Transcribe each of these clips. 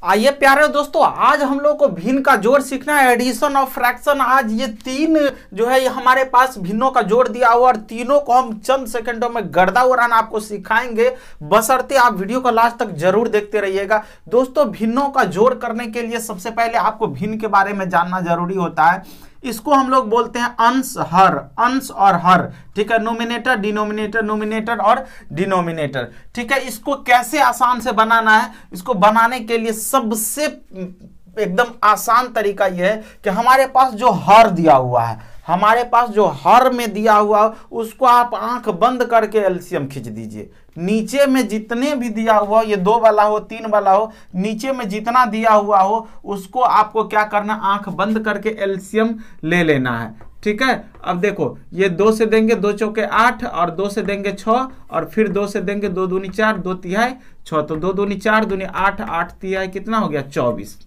आइए प्यारे दोस्तों, आज हम लोग को भिन्न का जोड़ सीखना है, एडिशन और फ्रैक्शन। आज ये तीन जो है ये हमारे पास भिन्नों का जोड़ दिया हुआ और तीनों को हम चंद सेकंडों में गर्दा उड़ाना आपको सिखाएंगे, बशर्ते आप वीडियो को लास्ट तक जरूर देखते रहिएगा। दोस्तों, भिन्नों का जोड़ करने के लिए सबसे पहले आपको भिन्न के बारे में जानना जरूरी होता है। इसको हम लोग बोलते हैं अंश हर, अंश और हर, ठीक है। नोमिनेटर डिनोमिनेटर, नोमिनेटर और डिनोमिनेटर, ठीक है। इसको कैसे आसान से बनाना है, इसको बनाने के लिए सबसे एकदम आसान तरीका यह है कि हमारे पास जो हर दिया हुआ है, हमारे पास जो हर में दिया हुआ है उसको आप आंख बंद करके एलसीएम खींच दीजिए। नीचे में जितने भी दिया हुआ हो, ये 2 वाला हो 3 वाला हो, नीचे में जितना दिया हुआ हो उसको आपको क्या करना, आंख बंद करके एलसीएम ले लेना है, ठीक है। अब देखो, ये 2 से देंगे 2 चौके 8 और 2 से देंगे 6 और फिर 2 से देंगे 2 दूनी 4, 2 तिहाई 6, तो 2 दूनी 4 दूनी 8, 8 तिहाई कितना हो गया 24।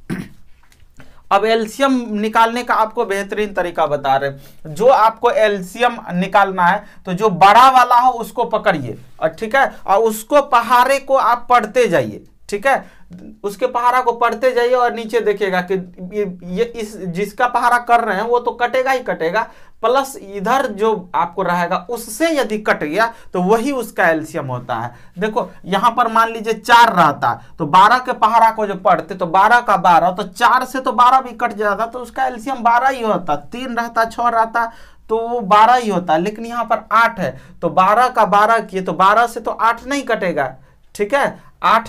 अब एलसीएम निकालने का आपको बेहतरीन तरीका बता रहे हैं। जो आपको एलसीएम निकालना है तो जो बड़ा वाला हो उसको पकड़िए और ठीक है, और उसको पहाड़े को आप पढ़ते जाइए, ठीक है। उसके पहाड़ा को पढ़ते जाइए और नीचे देखिएगा कि ये इस जिसका पहाड़ा कर रहे हैं वो तो कटेगा ही कटेगा, प्लस इधर जो आपको रहेगा उससे यदि कट गया तो वही उसका एलसीएम होता है। देखो यहां पर मान लीजिए 4 रहता तो 12 के पहाड़ा को जो पढ़ते तो 12 का 12, तो 4 से तो 12 भी कट जाता तो उसका एलसीएम 12 ही होता। 3 रहता 6 रहता तो वो 12 ही होता, लेकिन यहाँ पर 8 है तो 12 का 12 किए तो 12 से तो 8 नहीं कटेगा, ठीक है। 8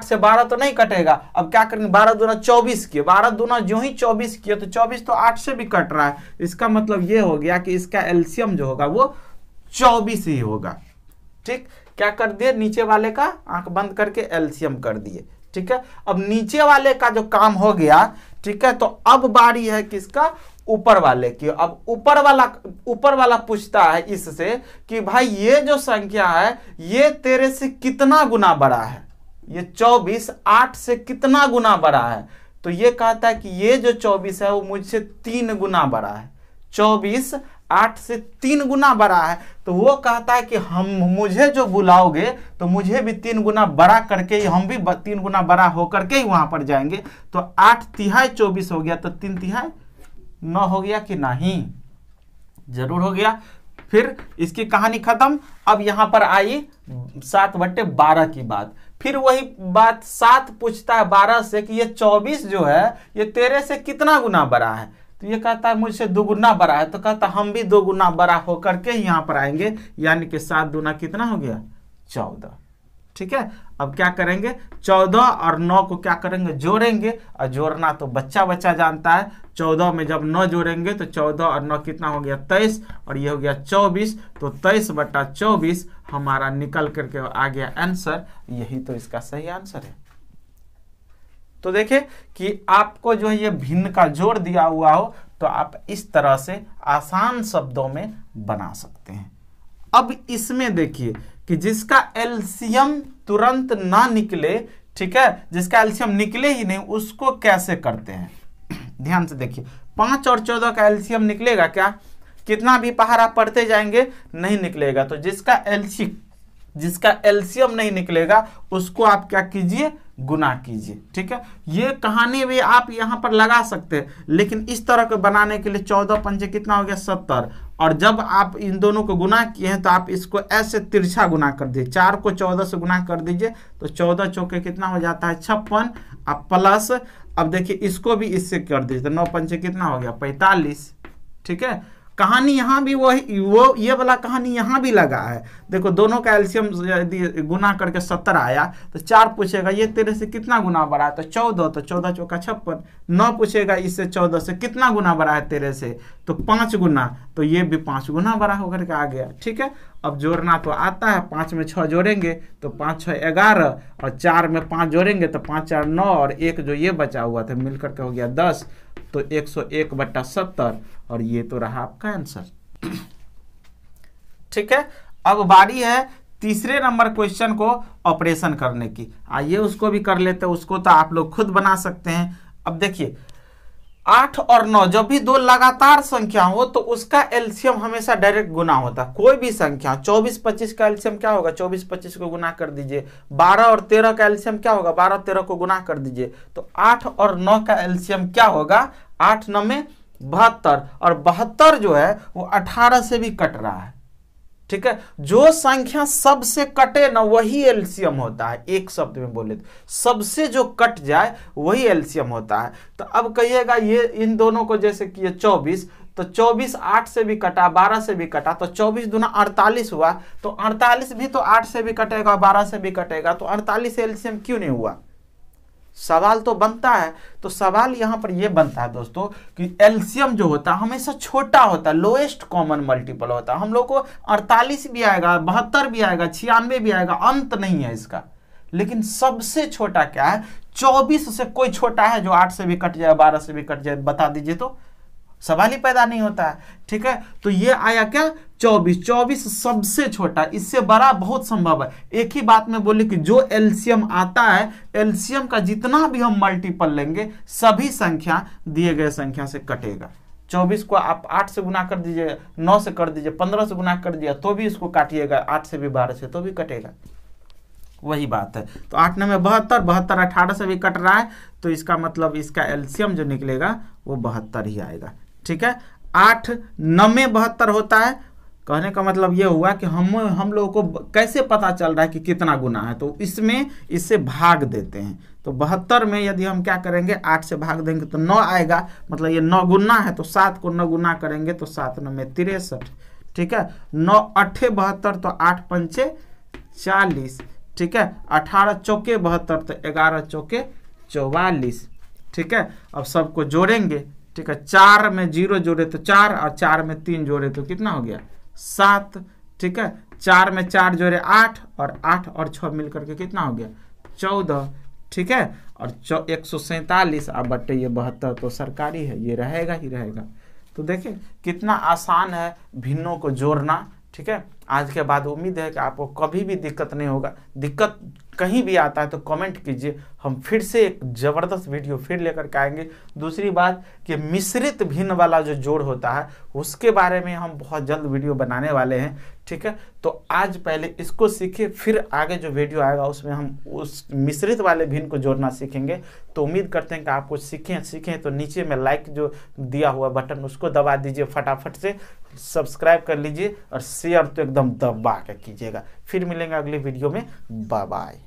से 12 तो नहीं कटेगा। अब क्या करेंगे, 12 दूना 24 किए, 12 दूना जो ही 24 किए तो 24 तो 8 से भी कट रहा है। इसका मतलब ये हो गया कि इसका एलसीएम जो होगा वो 24 ही होगा, ठीक। क्या कर दिए, नीचे वाले का आंख बंद करके एलसीएम कर दिए, ठीक है। अब नीचे वाले का जो काम हो गया, ठीक है, तो अब बारी है किसका, ऊपर वाले की। अब ऊपर वाला पूछता है इससे कि भाई ये जो संख्या है ये तेरे से कितना गुना बड़ा है, ये 24 8 से कितना गुना बड़ा है। तो ये कहता है कि ये जो 24 है वो मुझसे 3 गुना बड़ा है। 24 8 से 3 गुना बड़ा है, तो वो कहता है कि मुझे जो बुलाओगे तो मुझे भी 3 गुना बड़ा करके ही, हम भी 3 गुना बड़ा होकर के ही वहां पर जाएंगे। तो 8 तिहाई 24 हो गया, तो 3 तिहाई 9 हो गया कि नहीं, जरूर हो गया। फिर इसकी कहानी खत्म। अब यहां पर आई 7/12 की बात। फिर वही बात 7 पूछता है 12 से कि ये 24 जो है ये तेरे से कितना गुना बड़ा है। तो ये कहता है मुझसे 2 गुना बड़ा है, तो कहता हम भी 2 गुना बड़ा होकर के यहां पर आएंगे, यानी कि 7 दूना कितना हो गया 14, ठीक है। अब क्या करेंगे, 14 और 9 को क्या करेंगे, जोड़ेंगे। और जोड़ना तो बच्चा जानता है। 14 में जब 9 जोड़ेंगे तो 14 और 9 कितना हो गया 23 और ये हो गया 24, तो 23/24 हमारा निकल करके आ गया आंसर। यही तो इसका सही आंसर है। तो देखिए कि आपको जो है ये भिन्न का जोड़ दिया हुआ हो तो आप इस तरह से आसान शब्दों में बना सकते हैं। अब इसमें देखिए कि जिसका एलसीएम तुरंत ना निकले, ठीक है, जिसका एलसीएम निकले ही नहीं, उसको कैसे करते हैं। ध्यान से देखिए, 5 और 14 का एलसीएम निकलेगा क्या, कितना भी पहाड़ा पढ़ते जाएंगे नहीं निकलेगा। तो जिसका एलसीएम नहीं निकलेगा उसको आप क्या कीजिए, गुना कीजिए, ठीक है। ये कहानी भी आप यहां पर लगा सकते हैं, लेकिन इस तरह के बनाने के लिए 14 पंचे कितना हो गया 70, और जब आप इन दोनों को गुना किए हैं तो आप इसको ऐसे तिरछा गुना कर दीजिए। 4 को 14 से गुना कर दीजिए तो 14 चौके कितना हो जाता है 56, अब प्लस, अब देखिए इसको भी इससे कर दीजिए तो 9 पंचे कितना हो गया 45, ठीक है। कहानी यहाँ भी ये वाला कहानी यहाँ भी लगा है। देखो दोनों का एलसीएम यदि गुना करके 70 आया तो 4 पूछेगा ये तेरे से कितना गुना बड़ा है, तो 14, तो 14 चौका 56। 9 पूछेगा इससे 14 से कितना गुना बड़ा है तेरे से, तो 5 गुना, तो ये भी 5 गुना बड़ा होकर के आ गया, ठीक है। अब जोड़ना तो आता है, 5 में 6 जोड़ेंगे तो 5 6 11 और 4 में 5 जोड़ेंगे तो 5 4 9 और 1 जो ये बचा हुआ था मिलकर के हो गया 10, तो 101/70 और ये तो रहा आपका आंसर, ठीक है। अब बारी है तीसरे नंबर क्वेश्चन को ऑपरेशन करने की। आइए उसको भी कर लेते हैं, उसको तो आप लोग खुद बना सकते हैं। अब देखिए 8 और 9 जब भी दो लगातार संख्या हो तो उसका एलसीएम हमेशा डायरेक्ट गुना होता है। कोई भी संख्या 24 25 का एलसीएम क्या होगा, 24 25 को गुना कर दीजिए। 12 और 13 का एलसीएम क्या होगा, 12 13 को गुना कर दीजिए। तो 8 और 9 का एलसीएम क्या होगा, 8 9 में 72, और 72 जो है वो 18 से भी कट रहा है। ठीक है, जो संख्या सबसे कटे ना वही एलसीएम होता है। एक शब्द में बोले तो सबसे जो कट जाए वही एलसीएम होता है। तो अब कहिएगा ये इन दोनों को जैसे कि 24, तो 24 8 से भी कटा, 12 से भी कटा, तो 24 दूना 48 हुआ। तो 48 भी तो 8 से भी कटेगा, 12 से भी कटेगा, तो 48 एलसीएम क्यों नहीं हुआ? सवाल तो बनता है। तो सवाल यहां पर यह बनता है दोस्तों कि एलसीएम जो होता है हमेशा छोटा होता है, लोएस्ट कॉमन मल्टीपल होता है। हम लोग को 48 भी आएगा, 72 भी आएगा, 96 भी आएगा, अंत नहीं है इसका। लेकिन सबसे छोटा क्या है, 24 से कोई छोटा है जो 8 से भी कट जाए, 12 से भी कट जाए, बता दीजिए तो सवाल ही पैदा नहीं होता है। ठीक है, तो ये आया क्या, 24। 24 सबसे छोटा, इससे बड़ा बहुत संभव है। एक ही बात में बोले कि जो एलसीएम आता है, एलसीएम का जितना भी हम मल्टीपल लेंगे सभी संख्या दिए गए संख्या से कटेगा। 24 को आप 8 से गुना कर दीजिए, 9 से कर दीजिए, 15 से गुना कर दिया तो भी इसको काटिएगा, 8 से भी 12 से तो भी कटेगा। वही बात है। तो 8 9 में 72, 72 18 से भी कट रहा है, तो इसका मतलब इसका एलसीएम जो निकलेगा वो 72 ही आएगा। ठीक है, 8 9 में 72 होता है। कहने का मतलब ये हुआ कि हम लोगों को कैसे पता चल रहा है कि कितना गुना है, तो इसमें इससे भाग देते हैं। तो 72 में यदि हम क्या करेंगे, 8 से भाग देंगे तो 9 आएगा, मतलब ये 9 गुना है, तो 7 को 9 गुना करेंगे तो 7 9 में 63। ठीक है, 9 8 72, तो 8 5 40। ठीक है, 18 चौके 72, तो 11 चौके 44। ठीक है, अब सबको जोड़ेंगे। ठीक है, 4 में 0 जोड़े तो 4, और 4 में 3 जोड़े तो कितना हो गया, 7। ठीक है, 4 में 4 जोड़े 8, और 8 और 6 मिलकर के कितना हो गया, 14। ठीक है, और 147 अब बटे ये 72, तो सरकारी है, ये रहेगा ही रहेगा। तो देखिए कितना आसान है भिन्नों को जोड़ना। ठीक है, आज के बाद उम्मीद है कि आपको कभी भी दिक्कत नहीं होगा। दिक्कत कहीं भी आता है तो कमेंट कीजिए, हम फिर से एक ज़बरदस्त वीडियो फिर लेकर के आएंगे। दूसरी बात कि मिश्रित भिन्न वाला जो जोड़ होता है उसके बारे में हम बहुत जल्द वीडियो बनाने वाले हैं। ठीक है, तो आज पहले इसको सीखिए, फिर आगे जो वीडियो आएगा उसमें हम उस मिश्रित वाले भिन्न को जोड़ना सीखेंगे। तो उम्मीद करते हैं कि आप कुछ सीखें। तो नीचे में लाइक जो दिया हुआ बटन उसको दबा दीजिए फटाफट से, सब्सक्राइब कर लीजिए, और शेयर तो एकदम दबा के कीजिएगा। फिर मिलेंगे अगली वीडियो में, बाय बाय।